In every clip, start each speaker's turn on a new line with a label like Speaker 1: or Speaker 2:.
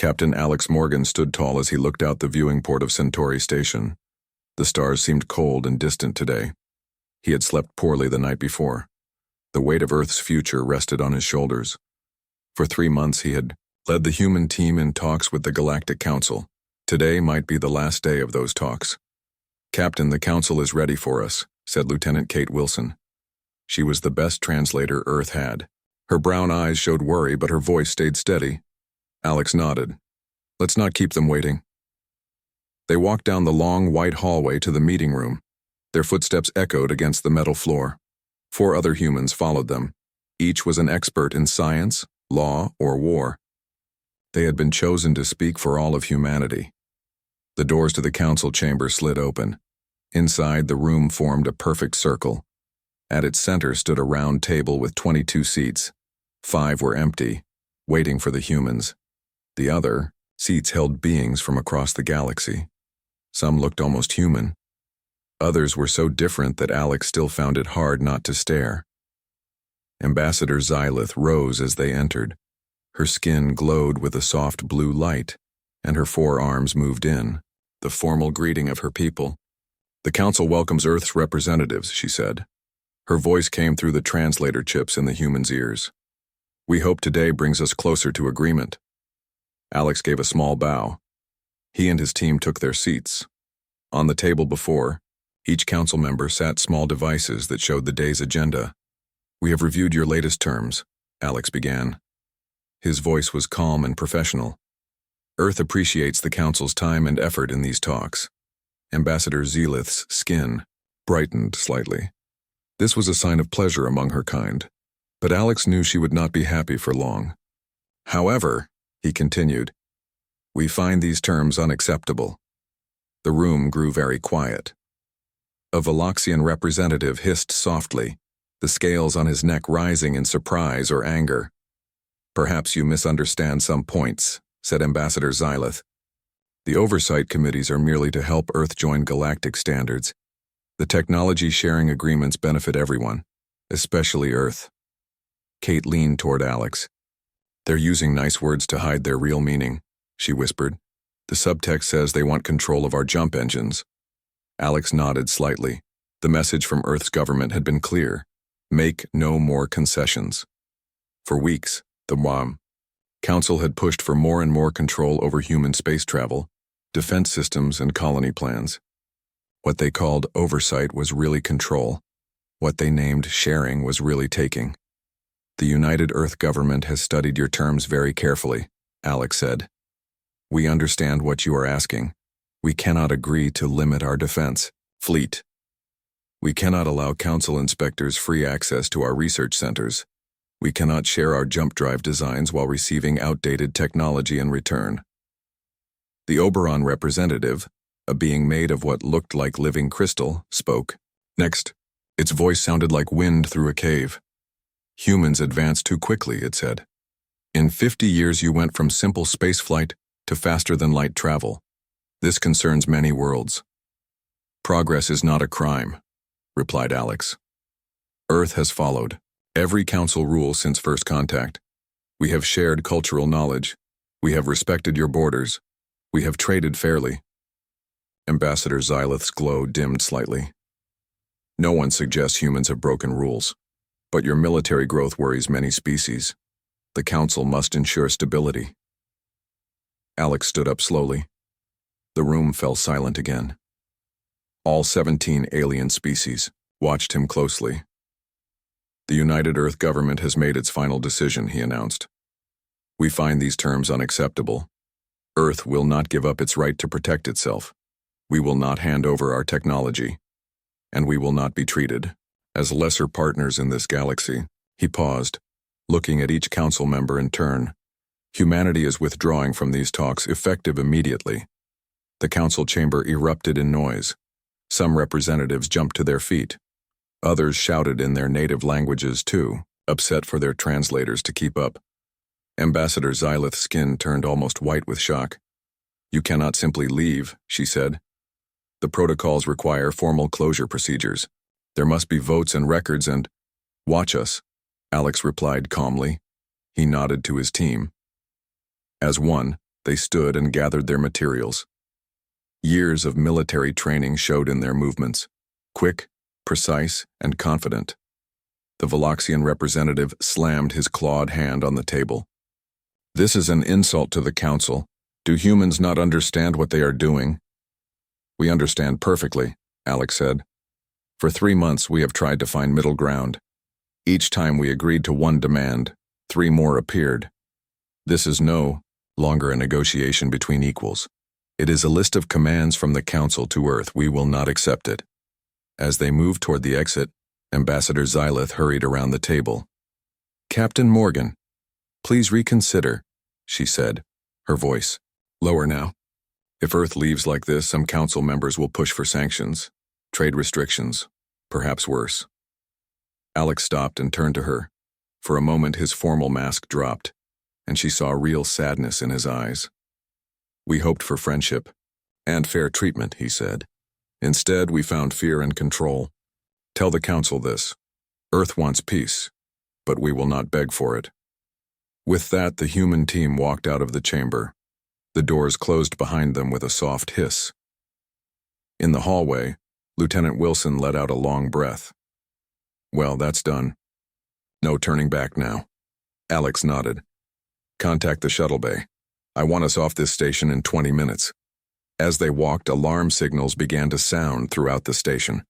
Speaker 1: Captain Alex Morgan stood tall as he looked out the viewing port of Centauri Station. The stars seemed cold and distant today. He had slept poorly the night before. The weight of Earth's future rested on his shoulders. For 3 months he had led the human team in talks with the Galactic Council. Today might be the last day of those talks. "Captain, the Council is ready for us," said Lieutenant Kate Wilson. She was the best translator Earth had. Her brown eyes showed worry, but her voice stayed steady. Alex nodded. "Let's not keep them waiting." They walked down the long, white hallway to the meeting room. Their footsteps echoed against the metal floor. 4 other humans followed them. Each was an expert in science, law, or war. They had been chosen to speak for all of humanity. The doors to the council chamber slid open. Inside, the room formed a perfect circle. At its center stood a round table with 22 seats. 5 were empty, waiting for the humans. The other seats held beings from across the galaxy. Some looked almost human. Others were so different that Alex still found it hard not to stare. Ambassador Xylith rose as they entered. Her skin glowed with a soft blue light, and her 4 arms moved in, the formal greeting of her people. "The Council welcomes Earth's representatives," she said. Her voice came through the translator chips in the humans' ears. "We hope today brings us closer to agreement." Alex gave a small bow. He and his team took their seats. On the table before, each council member sat small devices that showed the day's agenda. "We have reviewed your latest terms," Alex began. His voice was calm and professional. "Earth appreciates the Council's time and effort in these talks." Ambassador Xylith's skin brightened slightly. This was a sign of pleasure among her kind, but Alex knew she would not be happy for long. "However," he continued, "we find these terms unacceptable." The room grew very quiet. A Veloxian representative hissed softly, the scales on his neck rising in surprise or anger. "Perhaps you misunderstand some points," said Ambassador Xylith. "The oversight committees are merely to help Earth join galactic standards. The technology sharing agreements benefit everyone, especially Earth." Kate leaned toward Alex. "They're using nice words to hide their real meaning," she whispered. "The subtext says they want control of our jump engines." Alex nodded slightly. The message from Earth's government had been clear. Make no more concessions. For weeks, the Council had pushed for more and more control over human space travel, defense systems, and colony plans. What they called oversight was really control. What they named sharing was really taking. "The United Earth government has studied your terms very carefully," Alex said. "We understand what you are asking. We cannot agree to limit our defense fleet. We cannot allow Council inspectors free access to our research centers. We cannot share our jump drive designs while receiving outdated technology in return." The Oberon representative, a being made of what looked like living crystal, spoke. Next, its voice sounded like wind through a cave. "Humans advance too quickly," it said. "In 50 years you went from simple spaceflight to faster-than-light travel. This concerns many worlds." "Progress is not a crime," replied Alex. "Earth has followed every council rule since first contact. We have shared cultural knowledge. We have respected your borders. We have traded fairly." Ambassador Xylith's glow dimmed slightly. "No one suggests humans have broken rules, but your military growth worries many species. The Council must ensure stability." Alex stood up slowly. The room fell silent again. All 17 alien species watched him closely. "The United Earth government has made its final decision," he announced. "We find these terms unacceptable. Earth will not give up its right to protect itself. We will not hand over our technology. And we will not be treated as lesser partners in this galaxy." He paused, looking at each council member in turn. "Humanity is withdrawing from these talks effective immediately." The council chamber erupted in noise. Some representatives jumped to their feet. Others shouted in their native languages too, upset for their translators to keep up. Ambassador Xylith's skin turned almost white with shock. "You cannot simply leave," she said. "The protocols require formal closure procedures. There must be votes and records and—" "Watch us," Alex replied calmly. He nodded to his team. As one, They stood and gathered their materials. Years of military training showed in their movements, quick, precise, and confident. The Veloxian representative slammed his clawed hand on the table. "This is an insult to the Council. Do humans not understand what they are doing?" "We understand perfectly," Alex said. "For 3 months we have tried to find middle ground. Each time we agreed to one demand, 3 more appeared. This is no longer a negotiation between equals. It is a list of commands from the Council to Earth. We will not accept it." As they moved toward the exit, Ambassador Xylith hurried around the table. "Captain Morgan, please reconsider," she said, her voice lower now. "If Earth leaves like this, some Council members will push for sanctions, trade restrictions, perhaps worse." Alex stopped and turned to her. For a moment his formal mask dropped, and she saw real sadness in his eyes. "We hoped for friendship and fair treatment," he said. "Instead, we found fear and control. Tell the Council this. Earth wants peace, but we will not beg for it." With that, the human team walked out of the chamber. The doors closed behind them with a soft hiss. In the hallway, Lieutenant Wilson let out a long breath. "Well, that's done. No turning back now." Alex nodded. "Contact the shuttle bay. I want us off this station in 20 minutes. As they walked, alarm signals began to sound throughout the station.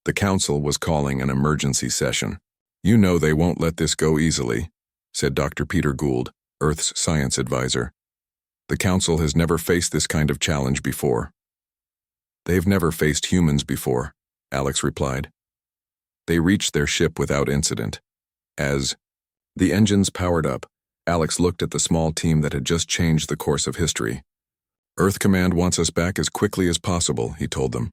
Speaker 1: The Council was calling an emergency session. "You know they won't let this go easily," said Dr. Peter Gould, Earth's science advisor. "The Council has never faced this kind of challenge before." "They've never faced humans before," Alex replied. They reached their ship without incident. As the engines powered up, Alex looked at the small team that had just changed the course of history. "Earth Command wants us back as quickly as possible," he told them.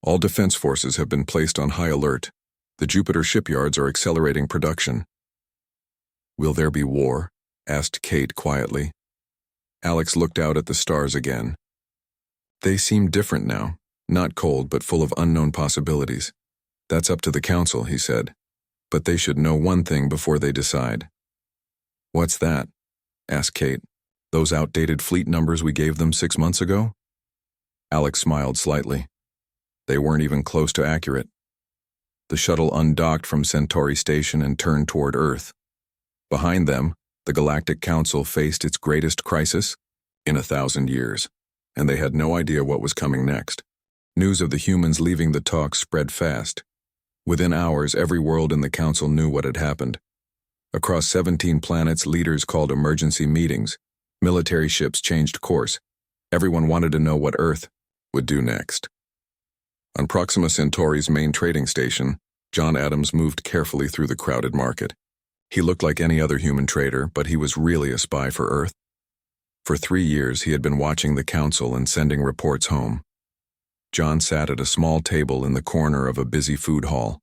Speaker 1: "All defense forces have been placed on high alert. The Jupiter shipyards are accelerating production." "Will there be war?" asked Kate quietly. Alex looked out at the stars again. "They seem different now, not cold but full of unknown possibilities. That's up to the Council," he said. "But they should know one thing before they decide." "What's that?" asked Kate. "Those outdated fleet numbers we gave them 6 months ago?" Alex smiled slightly. "They weren't even close to accurate." The shuttle undocked from Centauri Station and turned toward Earth. Behind them, the Galactic Council faced its greatest crisis in 1,000 years, and they had no idea what was coming next. News of the humans leaving the talks spread fast. Within hours, every world in the Council knew what had happened. Across 17 planets, leaders called emergency meetings. Military ships changed course. Everyone wanted to know what Earth would do next. On Proxima Centauri's main trading station, John Adams moved carefully through the crowded market. He looked like any other human trader, but he was really a spy for Earth. For 3 years, he had been watching the Council and sending reports home. John sat at a small table in the corner of a busy food hall.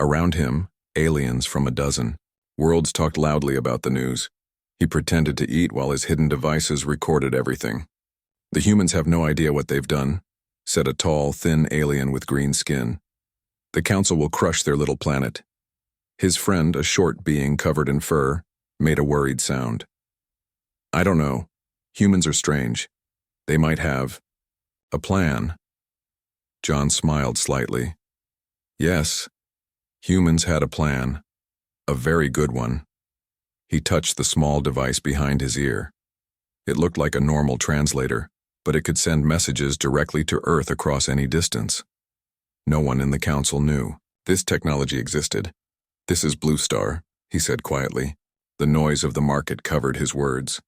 Speaker 1: Around him, aliens from a dozen. Worlds talked loudly about the news. He pretended to eat while his hidden devices recorded everything. "The humans have no idea what they've done," said a tall, thin alien with green skin. "The Council will crush their little planet." His friend, a short being covered in fur, made a worried sound. "I don't know. Humans are strange. They might have a plan." John smiled slightly. "Yes, humans had a plan. A very good one." He touched the small device behind his ear. It looked like a normal translator, but it could send messages directly to Earth across any distance. No one in the Council knew. This technology existed. "This is Blue Star," he said quietly. The noise of the market covered his words.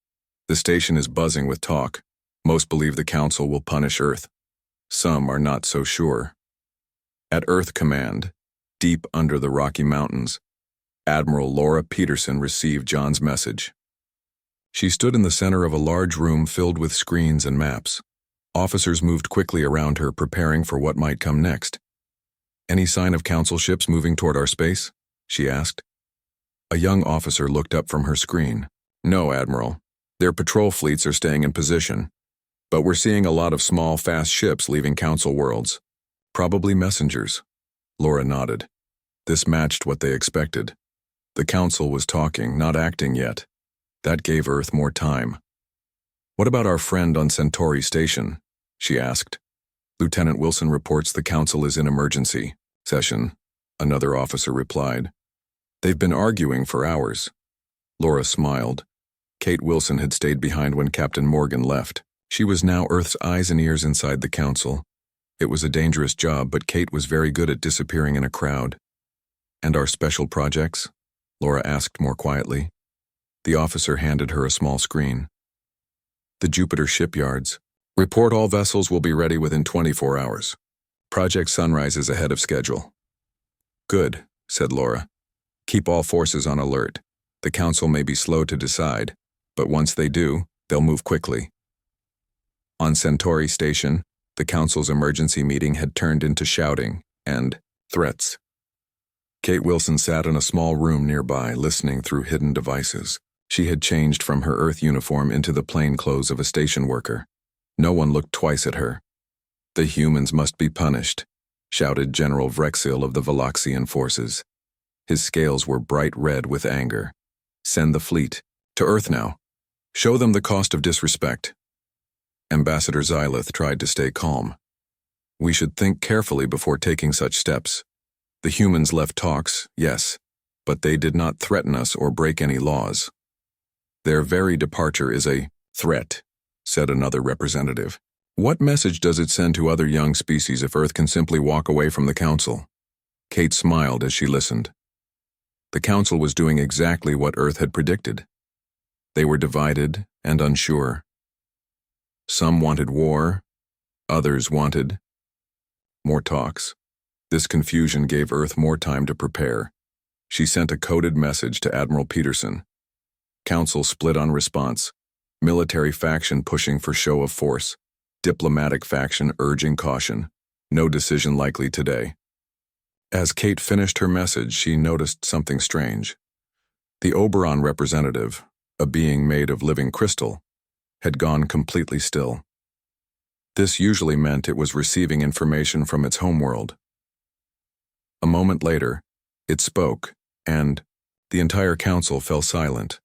Speaker 1: "The station is buzzing with talk. Most believe the Council will punish Earth. Some are not so sure." At Earth Command, deep under the Rocky Mountains, Admiral Laura Peterson received John's message. She stood in the center of a large room filled with screens and maps. Officers moved quickly around her, preparing for what might come next. "Any sign of Council ships moving toward our space?" she asked. A young officer looked up from her screen. "No, Admiral. Their patrol fleets are staying in position. But we're seeing a lot of small, fast ships leaving Council worlds. Probably messengers." Laura nodded. This matched what they expected. The Council was talking, not acting yet. That gave Earth more time. What about our friend on Centauri Station? She asked. Lieutenant Wilson reports the council is in emergency session, another officer replied. They've been arguing for hours. Laura smiled. Kate Wilson had stayed behind when Captain Morgan left. She was now Earth's eyes and ears inside the council. It was a dangerous job, but Kate was very good at disappearing in a crowd. And our special projects? Laura asked more quietly. The officer handed her a small screen. The Jupiter shipyards. Report all vessels will be ready within 24 hours. Project Sunrise is ahead of schedule. Good, said Laura. Keep all forces on alert. The council may be slow to decide, but once they do, they'll move quickly. On Centauri Station, the council's emergency meeting had turned into shouting and threats. Kate Wilson sat in a small room nearby, listening through hidden devices. She had changed from her Earth uniform into the plain clothes of a station worker. No one looked twice at her. The humans must be punished, shouted General Vrexil of the Veloxian forces. His scales were bright red with anger. Send the fleet. To Earth now. Show them the cost of disrespect. Ambassador Xylith tried to stay calm. We should think carefully before taking such steps. The humans left talks, yes, but they did not threaten us or break any laws. Their very departure is a threat, said another representative. What message does it send to other young species if Earth can simply walk away from the Council? Kate smiled as she listened. The Council was doing exactly what Earth had predicted. They were divided and unsure. Some wanted war, others wanted more talks. This confusion gave Earth more time to prepare. She sent a coded message to Admiral Peterson. Council split on response. Military faction pushing for show of force. Diplomatic faction urging caution. No decision likely today. As Kate finished her message, she noticed something strange. The Oberon representative, a being made of living crystal, had gone completely still. This usually meant it was receiving information from its homeworld. A moment later, it spoke, and the entire council fell silent.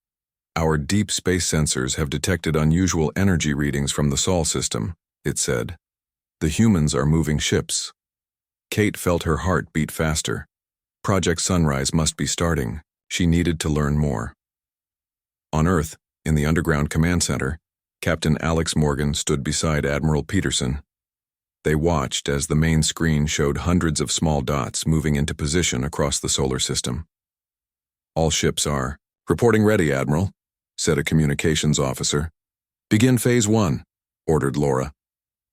Speaker 1: Our deep space sensors have detected unusual energy readings from the Sol system, it said. The humans are moving ships. Kate felt her heart beat faster. Project Sunrise must be starting. She needed to learn more. On Earth, in the underground command center, Captain Alex Morgan stood beside Admiral Peterson. They watched as the main screen showed hundreds of small dots moving into position across the solar system. All ships are reporting ready, Admiral, said a communications officer. Begin Phase 1, ordered Laura.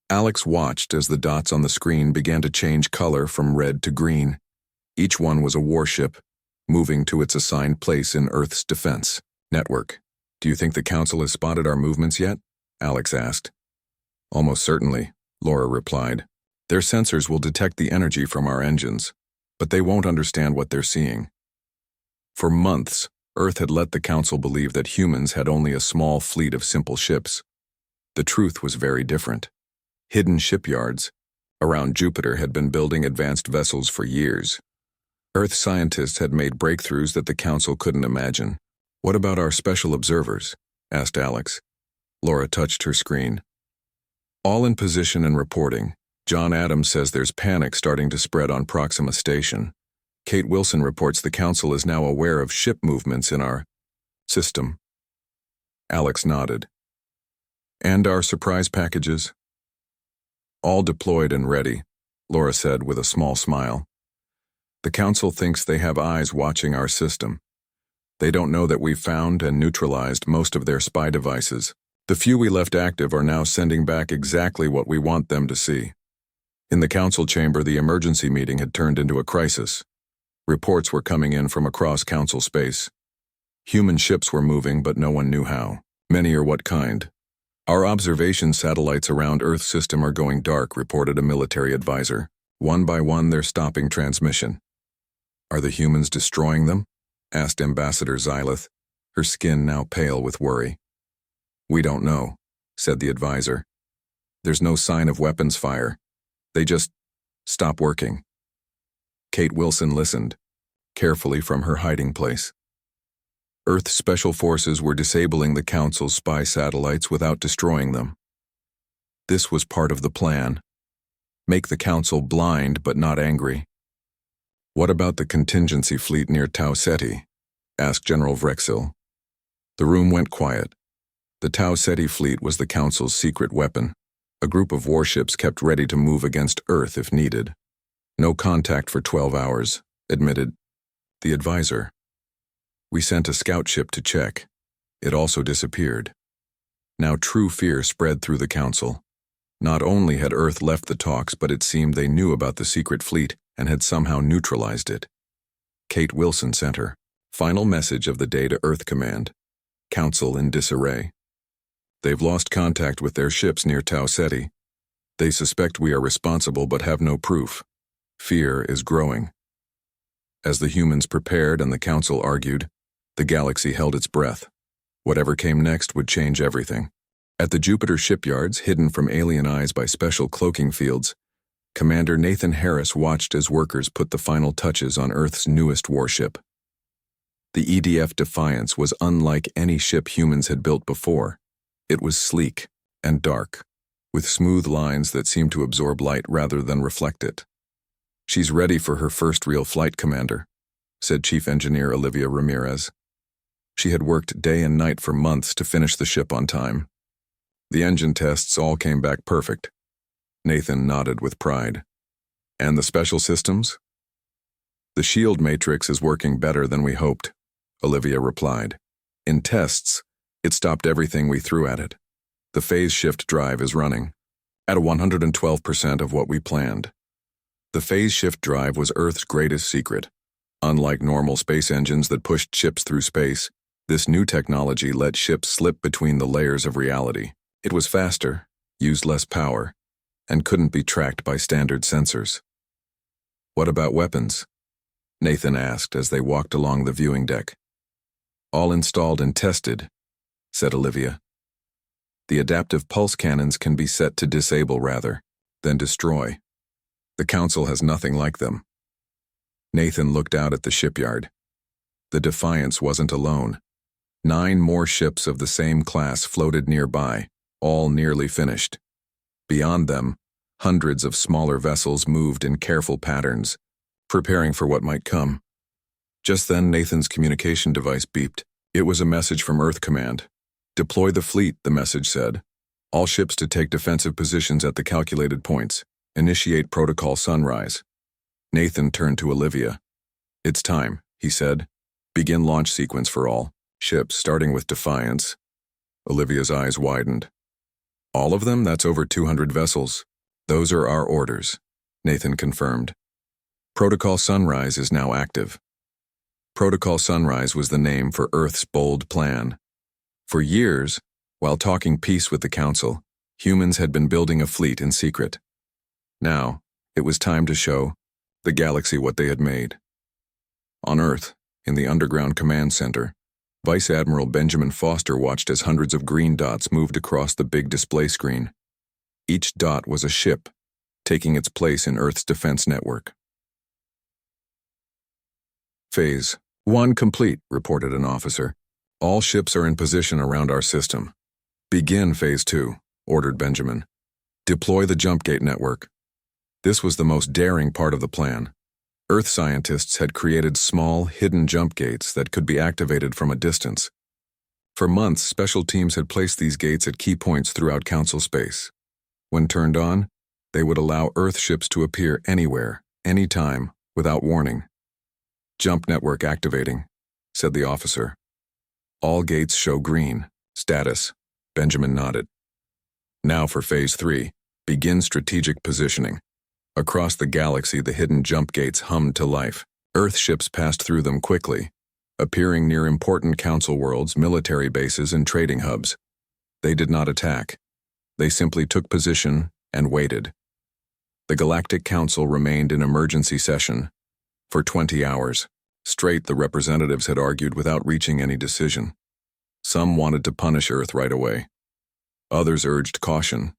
Speaker 1: Alex watched as the dots on the screen began to change color from red to green. Each one was a warship, moving to its assigned place in Earth's defense network. Do you think the Council has spotted our movements yet? Alex asked. Almost certainly, Laura replied. Their sensors will detect the energy from our engines, but they won't understand what they're seeing. For months, Earth had let the Council believe that humans had only a small fleet of simple ships. The truth was very different. Hidden shipyards around Jupiter had been building advanced vessels for years. Earth scientists had made breakthroughs that the Council couldn't imagine. What about our special observers? Asked Alex. Laura touched her screen. All in position and reporting. John Adams says there's panic starting to spread on Proxima Station. Kate Wilson reports the Council is now aware of ship movements in our system. Alex nodded. And our surprise packages? All deployed and ready, Laura said with a small smile. The Council thinks they have eyes watching our system. They don't know that we've found and neutralized most of their spy devices. The few we left active are now sending back exactly what we want them to see. In the Council chamber, the emergency meeting had turned into a crisis. Reports were coming in from across Council space. Human ships were moving, but no one knew how. Many or what kind. Our observation satellites around Earth's system are going dark, reported a military advisor. One by one, they're stopping transmission. Are the humans destroying them? Asked Ambassador Xylith, her skin now pale with worry. We don't know, said the advisor. There's no sign of weapons fire. They just stop working. Kate Wilson listened, carefully from her hiding place. Earth's special forces were disabling the Council's spy satellites without destroying them. This was part of the plan. Make the Council blind but not angry. "What about the contingency fleet near Tau Ceti?" asked General Vrexil. The room went quiet. The Tau Ceti fleet was the Council's secret weapon, a group of warships kept ready to move against Earth if needed. "No contact for 12 hours, admitted the advisor. "We sent a scout ship to check. It also disappeared." Now true fear spread through the Council. Not only had Earth left the talks, but it seemed they knew about the secret fleet and had somehow neutralized it. Kate Wilson sent her final message of the day to Earth Command. "Council in disarray. They've lost contact with their ships near Tau Ceti. They suspect we are responsible but have no proof. Fear is growing." As the humans prepared and the Council argued, the galaxy held its breath. Whatever came next would change everything. At the Jupiter shipyards, hidden from alien eyes by special cloaking fields, Commander Nathan Harris watched as workers put the final touches on Earth's newest warship. The EDF Defiance was unlike any ship humans had built before. It was sleek and dark, with smooth lines that seemed to absorb light rather than reflect it. "She's ready for her first real flight, Commander," said Chief Engineer Olivia Ramirez. She had worked day and night for months to finish the ship on time. "The engine tests all came back perfect." Nathan nodded with pride. "And the special systems?" "The shield matrix is working better than we hoped," Olivia replied. "In tests, it stopped everything we threw at it. The phase shift drive is running at 112% of what we planned." The phase shift drive was Earth's greatest secret. Unlike normal space engines that pushed ships through space, this new technology let ships slip between the layers of reality. It was faster, used less power, and couldn't be tracked by standard sensors. "What about weapons?" Nathan asked as they walked along the viewing deck. "All installed and tested," said Olivia. "The adaptive pulse cannons can be set to disable rather than destroy. The Council has nothing like them." Nathan looked out at the shipyard. The Defiance wasn't alone. 9 more ships of the same class floated nearby, all nearly finished. Beyond them, hundreds of smaller vessels moved in careful patterns, preparing for what might come. Just then, Nathan's communication device beeped. It was a message from Earth Command. "Deploy the fleet," the message said. "All ships to take defensive positions at the calculated points. Initiate Protocol Sunrise." Nathan turned to Olivia. "It's time," he said. "Begin launch sequence for all ships, starting with Defiance." Olivia's eyes widened. "All of them? That's over 200 vessels." "Those are our orders," Nathan confirmed. "Protocol Sunrise is now active." Protocol Sunrise was the name for Earth's bold plan. For years, while talking peace with the Council, humans had been building a fleet in secret. Now, it was time to show the galaxy what they had made. On Earth, in the underground command center, Vice Admiral Benjamin Foster watched as hundreds of green dots moved across the big display screen. Each dot was a ship, taking its place in Earth's defense network. "Phase 1 complete," reported an officer. "All ships are in position around our system." "Begin Phase 2, ordered Benjamin. "Deploy the jump gate network." This was the most daring part of the plan. Earth scientists had created small, hidden jump gates that could be activated from a distance. For months, special teams had placed these gates at key points throughout Council space. When turned on, they would allow Earth ships to appear anywhere, anytime, without warning. "Jump network activating," said the officer. "All gates show green. Status." Benjamin nodded. "Now for Phase 3, begin strategic positioning." Across the galaxy, the hidden jump gates hummed to life. Earth ships passed through them quickly, appearing near important Council worlds, military bases, and trading hubs. They did not attack. They simply took position and waited. The Galactic Council remained in emergency session. For 20 hours straight, the representatives had argued without reaching any decision. Some wanted to punish Earth right away. Others urged caution.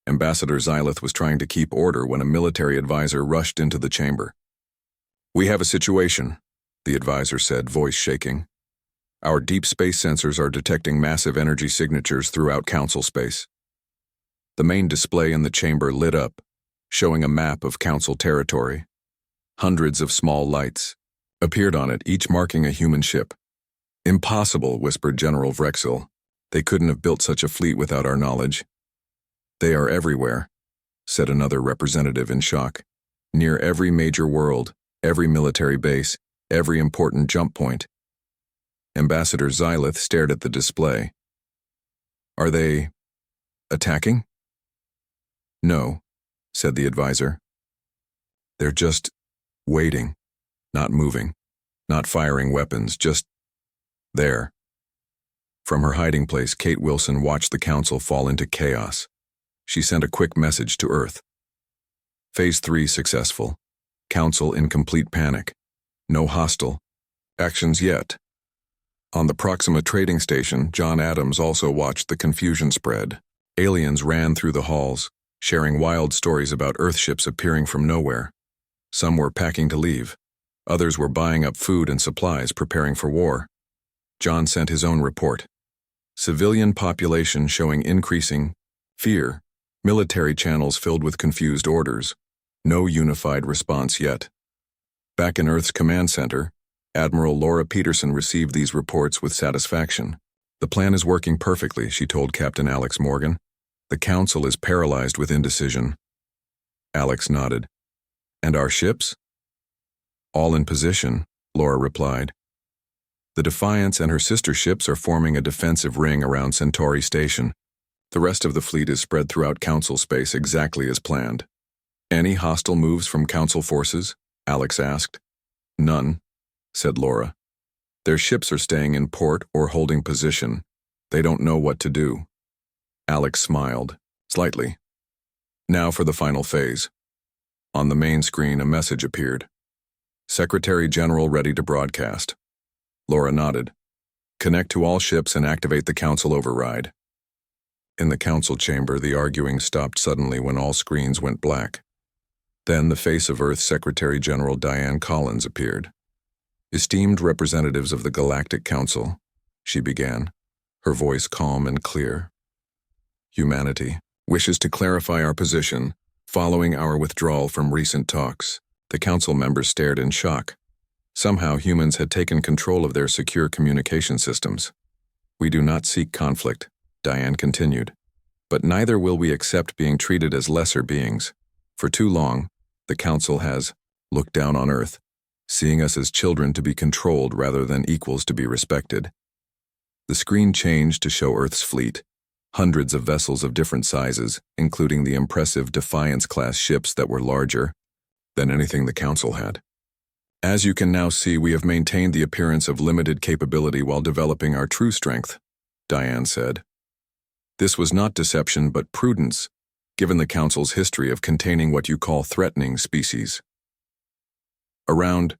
Speaker 1: Ambassador Xylith was trying to keep order when a military advisor rushed into the chamber. "We have a situation," the advisor said, voice shaking. Our deep space sensors are detecting massive energy signatures throughout Council space. The main display in the chamber lit up, showing a map of Council territory. Hundreds of small lights appeared on it, each marking a human ship. Impossible, whispered General Vrexel. They couldn't have built such a fleet without our knowledge. They are everywhere, said another representative in shock. Near every major world, every military base, every important jump point. Ambassador Xylith stared at the display. Are they attacking? No, said the advisor. They're just waiting, not moving, not firing weapons, just there. From her hiding place, Kate Wilson watched the Council fall into chaos. She sent a quick message to Earth. Phase 3 successful. Council in complete panic. No hostile actions yet. On the Proxima trading station, John Adams also watched the confusion spread. Aliens ran through the halls, sharing wild stories about Earthships appearing from nowhere. Some were packing to leave. Others were buying up food and supplies, preparing for war. John sent his own report. Civilian population showing increasing fear. Military channels filled with confused orders. No unified response yet. Back in Earth's command center, Admiral Laura Peterson received these reports with satisfaction. The plan is working perfectly, she told Captain Alex Morgan. The Council is paralyzed with indecision. Alex nodded. And our ships? All in position, Laura replied. The Defiance and her sister ships are forming a defensive ring around Centauri Station. The rest of the fleet is spread throughout Council space exactly as planned. Any hostile moves from Council forces? Alex asked. None, said Laura. Their ships are staying in port or holding position. They don't know what to do. Alex smiled, slightly. Now for the final phase. On the main screen, a message appeared. Secretary General ready to broadcast. Laura nodded. Connect to all ships and activate the Council override. In the Council chamber, the arguing stopped suddenly when all screens went black. Then the face of Earth Secretary General Diane Collins appeared. Esteemed representatives of the Galactic Council, she began, her voice calm and clear. Humanity wishes to clarify our position following our withdrawal from recent talks. The Council members stared in shock. Somehow humans had taken control of their secure communication systems. We do not seek conflict, Diane continued. But neither will we accept being treated as lesser beings. For too long, the Council has looked down on Earth, seeing us as children to be controlled rather than equals to be respected. The screen changed to show Earth's fleet, hundreds of vessels of different sizes, including the impressive Defiance-class ships that were larger than anything the Council had. As you can now see, we have maintained the appearance of limited capability while developing our true strength, Diane said. This was not deception but prudence, given the Council's history of containing what you call threatening species. Around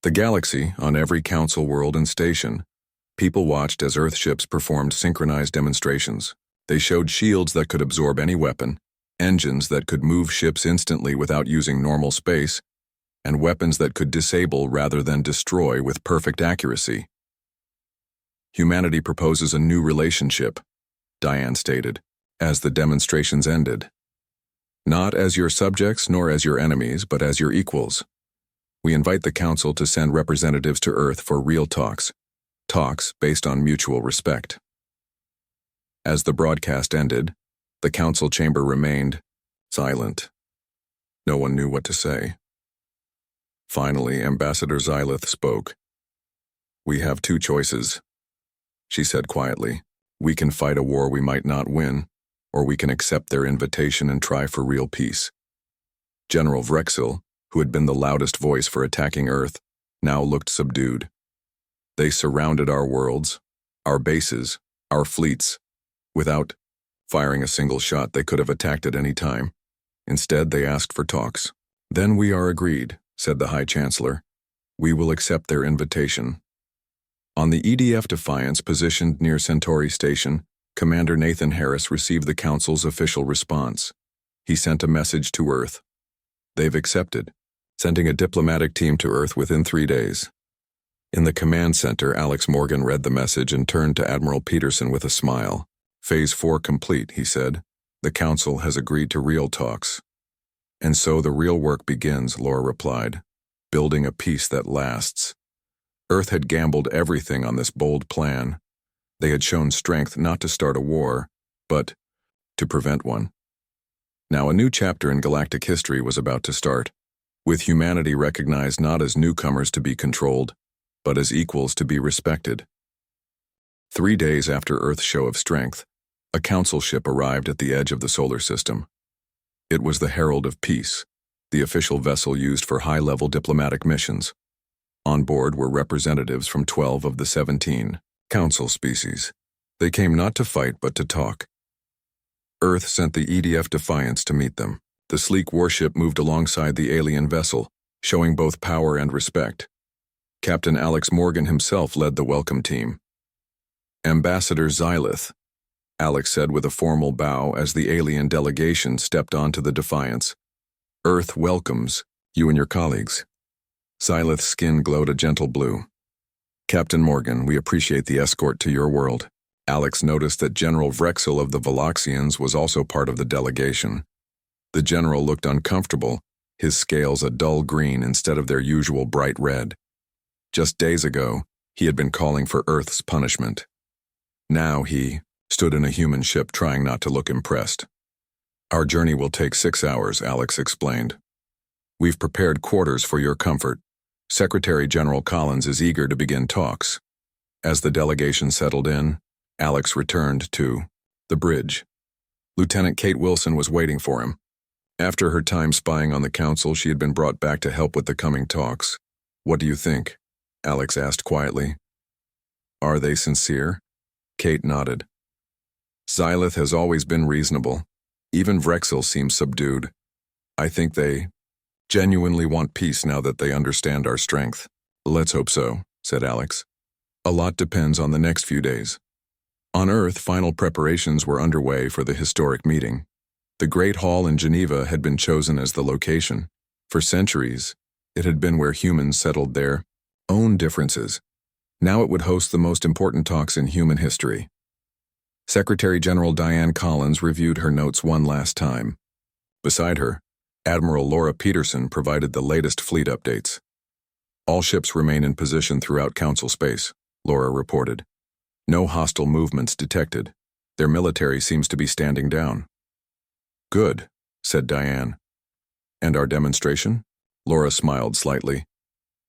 Speaker 1: the galaxy, on every Council world and station, people watched as Earthships performed synchronized demonstrations. They showed shields that could absorb any weapon, engines that could move ships instantly without using normal space, and weapons that could disable rather than destroy with perfect accuracy. Humanity proposes a new relationship, Diane stated, as the demonstrations ended. Not as your subjects nor as your enemies, but as your equals. We invite the Council to send representatives to Earth for real talks based on mutual respect. As the broadcast ended, the Council chamber remained silent. No one knew what to say. Finally, Ambassador Xylith spoke. We have two choices, she said quietly. We can fight a war we might not win, or we can accept their invitation and try for real peace. General Vrexel, who had been the loudest voice for attacking Earth, now looked subdued. They surrounded our worlds, our bases, our fleets. Without firing a single shot, they could have attacked at any time. Instead, they asked for talks. Then we are agreed, said the High Chancellor. We will accept their invitation. On the EDF Defiance positioned near Centauri Station, Commander Nathan Harris received the Council's official response. He sent a message to Earth. They've accepted, sending a diplomatic team to Earth within 3 days. In the command center, Alex Morgan read the message and turned to Admiral Peterson with a smile. Phase 4 complete, he said. The Council has agreed to real talks. And so the real work begins, Laura replied. Building a peace that lasts. Earth had gambled everything on this bold plan. They had shown strength not to start a war, but to prevent one. Now a new chapter in galactic history was about to start, with humanity recognized not as newcomers to be controlled, but as equals to be respected. 3 days after Earth's show of strength, a council ship arrived at the edge of the solar system. It was the Herald of Peace, the official vessel used for high-level diplomatic missions. On board were representatives from 12 of the 17 council species. They came not to fight but to talk. Earth sent the EDF Defiance to meet them. The sleek warship moved alongside the alien vessel, showing both power and respect. Captain Alex Morgan himself led the welcome team. Ambassador Xylith, Alex said with a formal bow as the alien delegation stepped onto the Defiance. Earth welcomes you and your colleagues. Xylith's skin glowed a gentle blue. Captain Morgan, we appreciate the escort to your world. Alex noticed that General Vrexel of the Veloxians was also part of the delegation. The general looked uncomfortable, his scales a dull green instead of their usual bright red. Just days ago, he had been calling for Earth's punishment. Now he stood in a human ship trying not to look impressed. Our journey will take 6 hours, Alex explained. We've prepared quarters for your comfort. Secretary General Collins is eager to begin talks. As the delegation settled in, Alex returned to the bridge. Lieutenant Kate Wilson was waiting for him. After her time spying on the council, she had been brought back to help with the coming talks. What do you think? Alex asked quietly. Are they sincere? Kate nodded. Xylith has always been reasonable. Even Vrexel seems subdued. I think they genuinely want peace now that they understand our strength. Let's hope so, said Alex. A lot depends on the next few days. On Earth, final preparations were underway for the historic meeting. The Great Hall in Geneva had been chosen as the location. For centuries, it had been where humans settled their own differences. Now it would host the most important talks in human history. Secretary General Diane Collins reviewed her notes one last time. Beside her, Admiral Laura Peterson provided the latest fleet updates. All ships remain in position throughout Council space, Laura reported. No hostile movements detected. Their military seems to be standing down. Good, said Diane. And our demonstration? Laura smiled slightly.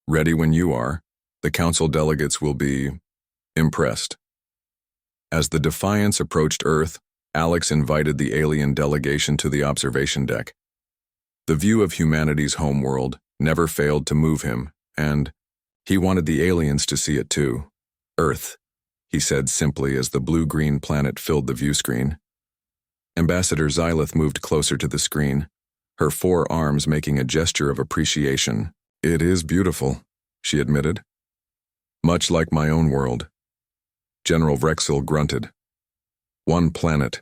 Speaker 1: Ready when you are. The Council delegates will be impressed. As the Defiance approached Earth, Alex invited the alien delegation to the observation deck. The view of humanity's homeworld never failed to move him, and he wanted the aliens to see it too. Earth, he said simply as the blue-green planet filled the view screen. Ambassador Xylith moved closer to the screen, her 4 arms making a gesture of appreciation. It is beautiful, she admitted. Much like my own world. General Vrexel grunted. One planet.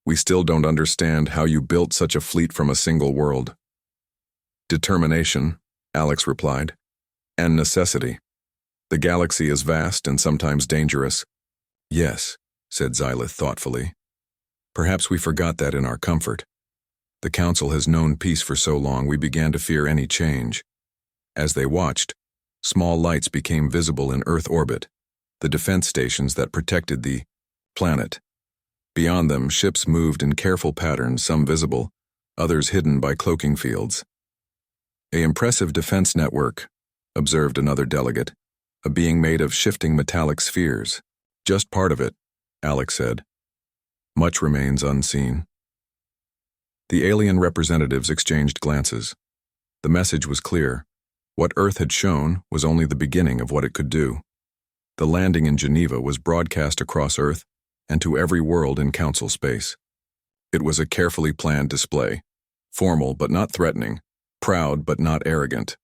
Speaker 1: We still don't understand how you built such a fleet from a single world. Determination, Alex replied, and necessity. The galaxy is vast and sometimes dangerous. Yes, said Xylith thoughtfully. Perhaps we forgot that in our comfort. The Council has known peace for so long we began to fear any change. As they watched, small lights became visible in Earth orbit, the defense stations that protected the planet. Beyond them, ships moved in careful patterns, some visible, others hidden by cloaking fields. An impressive defense network, observed another delegate, a being made of shifting metallic spheres. Just part of it, Alex said. Much remains unseen. The alien representatives exchanged glances. The message was clear. What Earth had shown was only the beginning of what it could do. The landing in Geneva was broadcast across Earth and to every world in Council space. It was a carefully planned display, formal but not threatening, proud but not arrogant.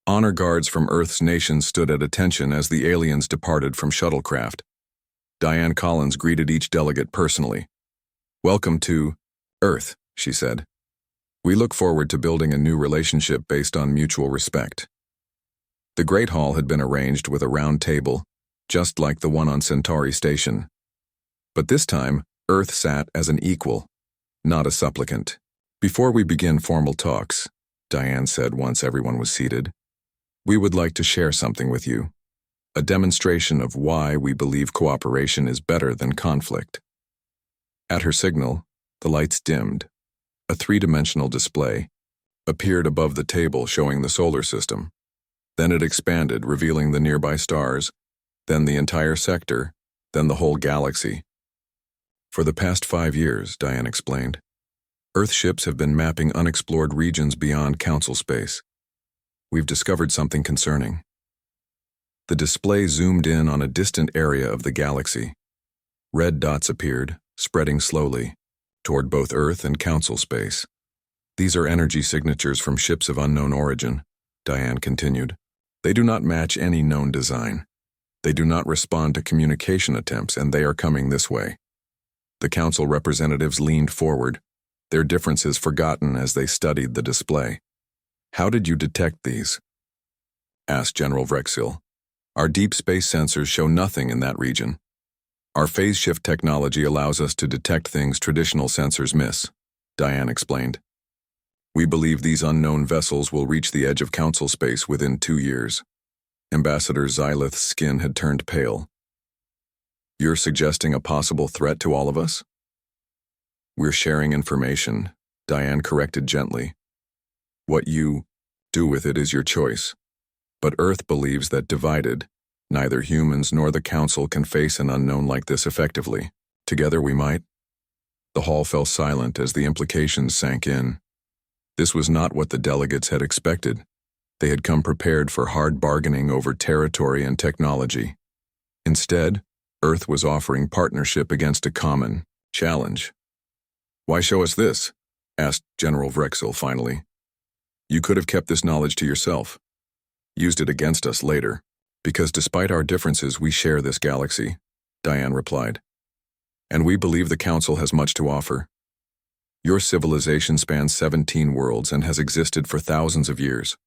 Speaker 1: Honor guards from Earth's nations stood at attention as the aliens departed from shuttlecraft. Diane Collins greeted each delegate personally. Welcome to Earth, she said. We look forward to building a new relationship based on mutual respect. The Great Hall had been arranged with a round table, just like the one on Centauri Station. But this time, Earth sat as an equal, not a supplicant. "Before we begin formal talks," Diane said once everyone was seated, "we would like to share something with you. A demonstration of why we believe cooperation is better than conflict." At her signal, the lights dimmed. A three-dimensional display appeared above the table showing the solar system. Then it expanded, revealing the nearby stars, then the entire sector, then the whole galaxy. "For the past 5 years," Diane explained, "Earth ships have been mapping unexplored regions beyond Council space. We've discovered something concerning." The display zoomed in on a distant area of the galaxy. Red dots appeared, spreading slowly, toward both Earth and Council space. "These are energy signatures from ships of unknown origin," Diane continued. "They do not match any known design. They do not respond to communication attempts, and they are coming this way." The Council representatives leaned forward, their differences forgotten as they studied the display. "How did you detect these?" asked General Vrexil. "Our deep space sensors show nothing in that region. Our phase shift technology allows us to detect things traditional sensors miss," Diane explained. "We believe these unknown vessels will reach the edge of Council space within 2 years." Ambassador Xylith's skin had turned pale. "You're suggesting a possible threat to all of us?" "We're sharing information," Diane corrected gently. "What you do with it is your choice. But Earth believes that divided, neither humans nor the Council can face an unknown like this effectively. Together we might." The hall fell silent as the implications sank in. This was not what the delegates had expected. They had come prepared for hard bargaining over territory and technology. Instead, Earth was offering partnership against a common challenge. "Why show us this?" asked General Vrexil finally. "You could have kept this knowledge to yourself. Used it against us later." "Because despite our differences, we share this galaxy," Diane replied. "And we believe the Council has much to offer. Your civilization spans 17 worlds and has existed for thousands of years.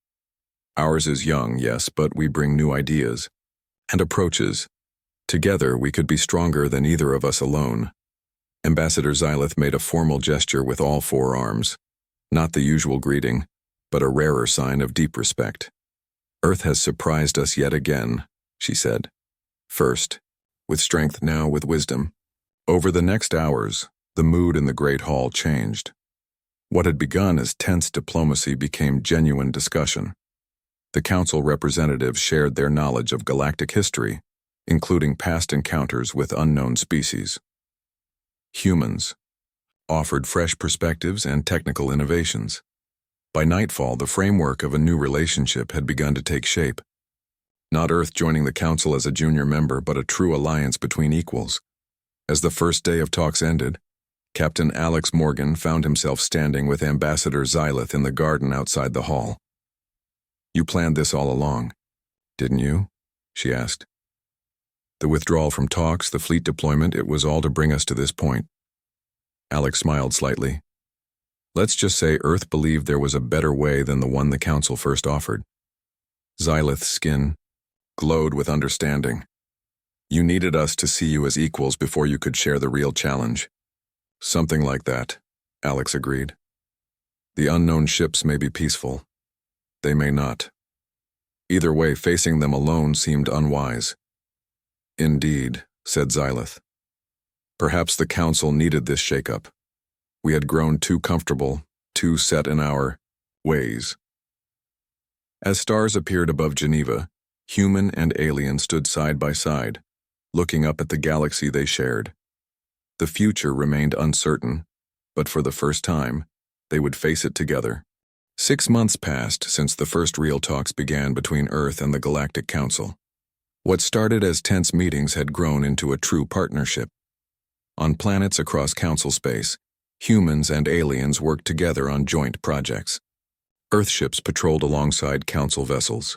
Speaker 1: Ours is young, yes, but we bring new ideas and approaches. Together, we could be stronger than either of us alone." Ambassador Xylith made a formal gesture with all 4 arms, not the usual greeting, but a rarer sign of deep respect. "Earth has surprised us yet again," she said. "First, with strength, now with wisdom." Over the next hours, the mood in the Great Hall changed. What had begun as tense diplomacy became genuine discussion. The Council representatives shared their knowledge of galactic history, including past encounters with unknown species. Humans offered fresh perspectives and technical innovations. By nightfall, the framework of a new relationship had begun to take shape. Not Earth joining the Council as a junior member, but a true alliance between equals. As the first day of talks ended, Captain Alex Morgan found himself standing with Ambassador Xylith in the garden outside the hall. "You planned this all along, didn't you?" she asked. "The withdrawal from talks, the fleet deployment, it was all to bring us to this point." Alex smiled slightly. "Let's just say Earth believed there was a better way than the one the Council first offered." Xylith's skin glowed with understanding. "You needed us to see you as equals before you could share the real challenge." "Something like that," Alex agreed. "The unknown ships may be peaceful. They may not. Either way, facing them alone seemed unwise." "Indeed," said Xylith. "Perhaps the Council needed this shakeup. We had grown too comfortable, too set in our ways." As stars appeared above Geneva, human and alien stood side by side, looking up at the galaxy they shared. The future remained uncertain, but for the first time, they would face it together. 6 months passed since the first real talks began between Earth and the Galactic Council. What started as tense meetings had grown into a true partnership. On planets across Council space, humans and aliens worked together on joint projects. Earthships patrolled alongside Council vessels.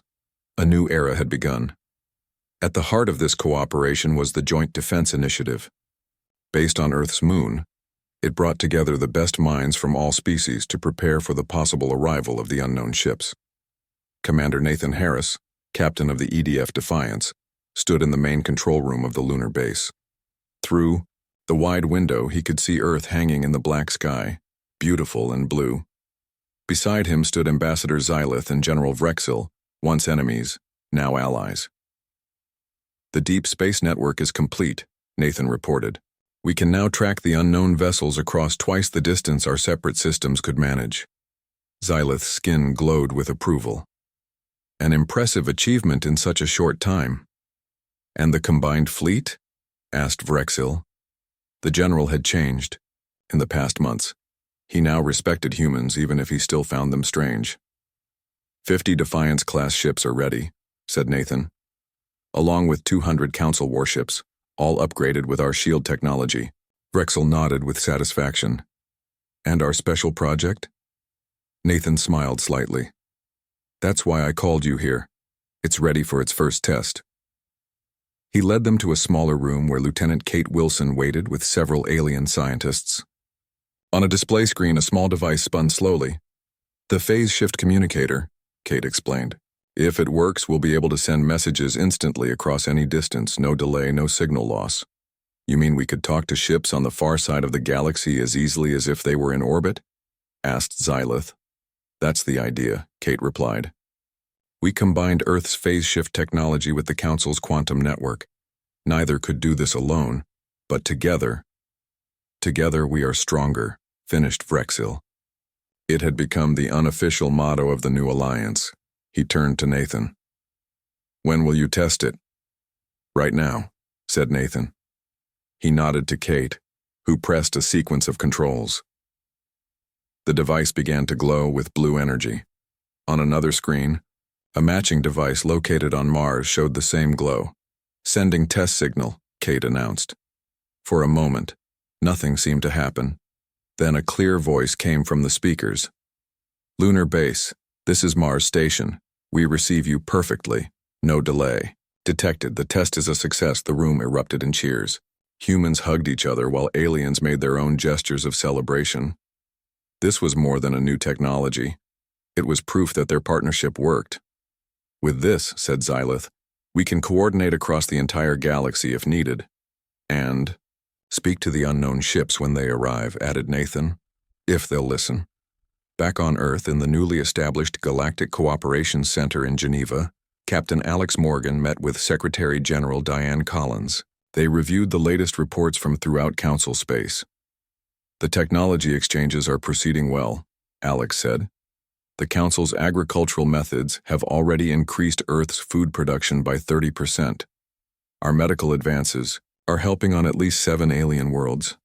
Speaker 1: A new era had begun. At the heart of this cooperation was the Joint Defense Initiative. Based on Earth's moon, it brought together the best minds from all species to prepare for the possible arrival of the unknown ships. Commander Nathan Harris, captain of the EDF Defiance, stood in the main control room of the lunar base. Through the wide window, he could see Earth hanging in the black sky, beautiful and blue. Beside him stood Ambassador Xylith and General Vrexil, once enemies, now allies. "The deep space network is complete," Nathan reported. "We can now track the unknown vessels across twice the distance our separate systems could manage." Xylith's skin glowed with approval. "An impressive achievement in such a short time." "And the combined fleet?" asked Vrexil. The general had changed in the past months. He now respected humans even if he still found them strange. 50 Defiance-class ships are ready," said Nathan, "along with 200 Council warships, all upgraded with our shield technology." Vrexil nodded with satisfaction. "And our special project?" Nathan smiled slightly. "That's why I called you here. It's ready for its first test." He led them to a smaller room where Lieutenant Kate Wilson waited with several alien scientists. On a display screen, a small device spun slowly. "The phase shift communicator," Kate explained. "If it works, we'll be able to send messages instantly across any distance, no delay, no signal loss." "You mean we could talk to ships on the far side of the galaxy as easily as if they were in orbit?" asked Xylith. "That's the idea," Kate replied. "We combined Earth's phase shift technology with the Council's quantum network. Neither could do this alone, but together we are stronger," finished Vrexil. It had become the unofficial motto of the new alliance. He turned to Nathan. "When will you test it?" "Right now," said Nathan. He nodded to Kate, who pressed a sequence of controls. The device began to glow with blue energy. On another screen, a matching device located on Mars showed the same glow. "Sending test signal," Kate announced. For a moment, nothing seemed to happen. Then a clear voice came from the speakers. "Lunar Base, this is Mars Station. We receive you perfectly. No delay." Detected. "The test is a success." The room erupted in cheers. Humans hugged each other while aliens made their own gestures of celebration. This was more than a new technology. It was proof that their partnership worked. "With this," said Xylith, "we can coordinate across the entire galaxy if needed. And speak to the unknown ships when they arrive," added Nathan, "if they'll listen." Back on Earth in the newly established Galactic Cooperation Center in Geneva, Captain Alex Morgan met with Secretary General Diane Collins. They reviewed the latest reports from throughout Council space. "The technology exchanges are proceeding well," Alex said. "The Council's agricultural methods have already increased Earth's food production by 30%. Our medical advances are helping on at least 7 alien worlds."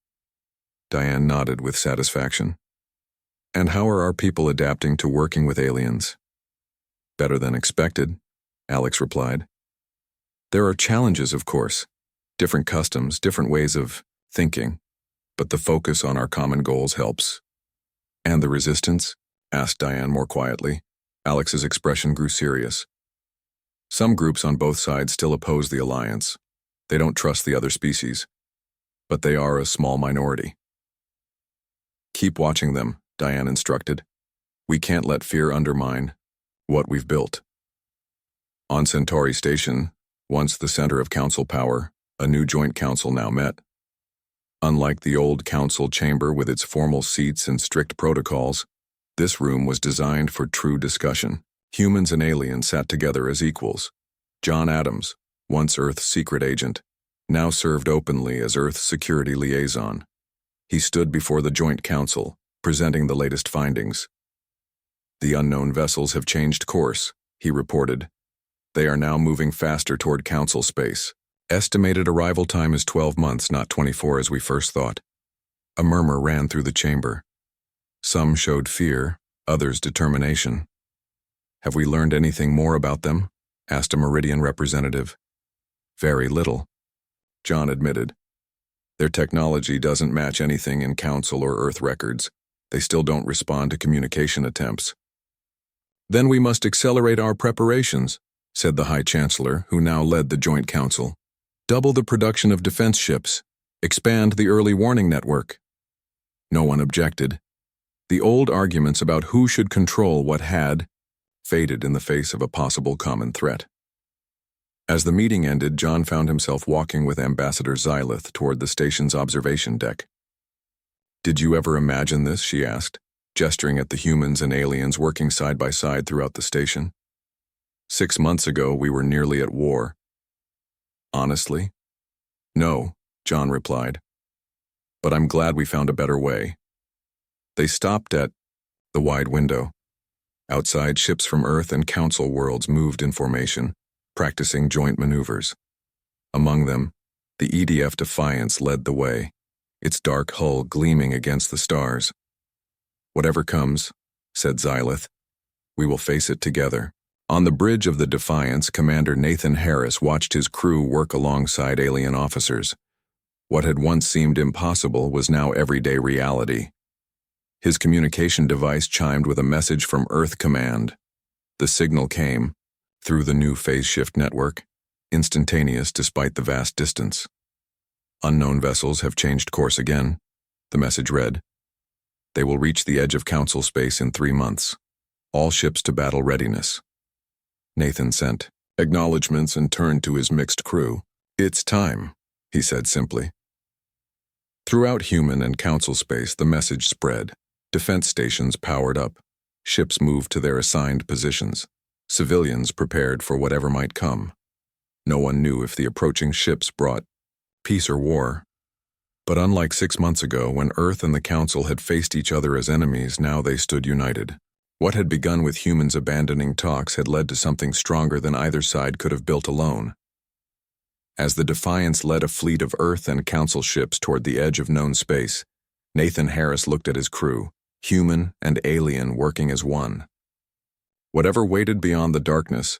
Speaker 1: Diane nodded with satisfaction. "And how are our people adapting to working with aliens?" "Better than expected," Alex replied. "There are challenges, of course. Different customs, different ways of thinking. But the focus on our common goals helps." "And the resistance?" asked Diane more quietly. Alex's expression grew serious. "Some groups on both sides still oppose the alliance. They don't trust the other species. But they are a small minority." "Keep watching them," Diane instructed. "We can't let fear undermine what we've built." On Centauri Station, once the center of council power, a new joint council now met. Unlike the old council chamber with its formal seats and strict protocols, this room was designed for true discussion. Humans and aliens sat together as equals. John Adams, once Earth's secret agent, now served openly as Earth's security liaison. He stood before the joint council, presenting the latest findings. "The unknown vessels have changed course," he reported. "They are now moving faster toward council space. Estimated arrival time is 12 months, not 24 as we first thought." A murmur ran through the chamber. Some showed fear, others determination. "Have we learned anything more about them?" asked a Meridian representative. "Very little," John admitted. "Their technology doesn't match anything in Council or Earth records. They still don't respond to communication attempts." "Then we must accelerate our preparations," said the High Chancellor, who now led the Joint Council. "Double the production of defense ships. Expand the early warning network." No one objected. The old arguments about who should control what had faded in the face of a possible common threat. As the meeting ended, John found himself walking with Ambassador Xylith toward the station's observation deck. "Did you ever imagine this?" she asked, gesturing at the humans and aliens working side by side throughout the station. "6 months ago, we were nearly at war." "Honestly? No," John replied. "But I'm glad we found a better way." They stopped at the wide window. Outside, ships from Earth and Council worlds moved in formation, practicing joint maneuvers. Among them, the EDF Defiance led the way, its dark hull gleaming against the stars. "Whatever comes," said Xylith, "we will face it together." On the bridge of the Defiance, Commander Nathan Harris watched his crew work alongside alien officers. What had once seemed impossible was now everyday reality. His communication device chimed with a message from Earth Command. The signal came, through the new phase shift network, instantaneous despite the vast distance. "Unknown vessels have changed course again," the message read. "They will reach the edge of Council space in 3 months. All ships to battle readiness." Nathan sent acknowledgments and turned to his mixed crew. "It's time," he said simply. Throughout human and Council space, the message spread. Defense stations powered up. Ships moved to their assigned positions. Civilians prepared for whatever might come. No one knew if the approaching ships brought peace or war. But unlike 6 months ago, when Earth and the Council had faced each other as enemies, now they stood united. What had begun with humans abandoning talks had led to something stronger than either side could have built alone. As the Defiance led a fleet of Earth and Council ships toward the edge of known space, Nathan Harris looked at his crew, human and alien working as one. Whatever waited beyond the darkness,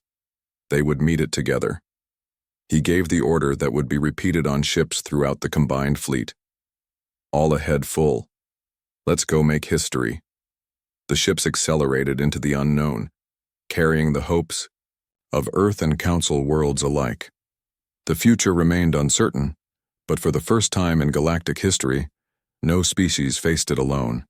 Speaker 1: they would meet it together. He gave the order that would be repeated on ships throughout the combined fleet. "All ahead full. Let's go make history." The ships accelerated into the unknown, carrying the hopes of Earth and Council worlds alike. The future remained uncertain, but for the first time in galactic history, no species faced it alone.